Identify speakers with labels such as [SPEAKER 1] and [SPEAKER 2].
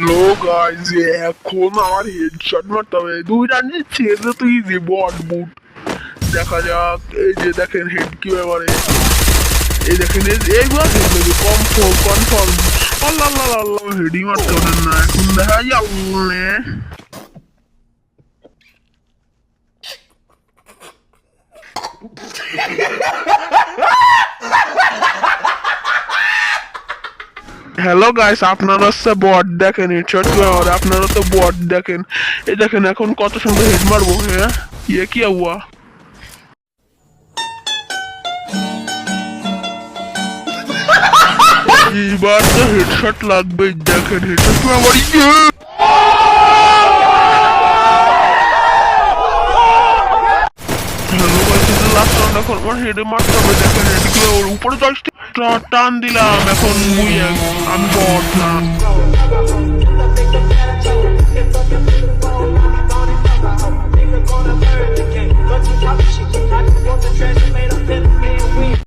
[SPEAKER 1] লো guys, এখন আমার headshot মারতে হবে। 2 রান নিচ্ছি, এটা তো ইজি বট বুট। দেখা যাক, এই যে দেখেন হেড কিভাবে মারে। এই দেখেন এইবার হেড নেবে কনফার্ম। আল্লাহ আল্লাহ আল্লাহ, হেডই মারতে পারেন না। এখন দেখা যাবে। হ্যালো গাইস, আপনারা হচ্ছে বট দেখেন হেডশট কিভাবে, আপনারা তো বট দেখেন। এই দেখেন এখন কত সুন্দর হেড মারবো। হ্যাঁ, ইয়ে কি হুয়া। এইবার তো হেডশট লাগবেই, দেখেন হেডশট আমার। হ্যালো গাইস, লাস্ট রাউন্ড এখন আমার হেডে মারতে হবে। দেখেন হেড কিভাবে ওর উপরে 10টা টান দিলাম। এখন আমি বট না।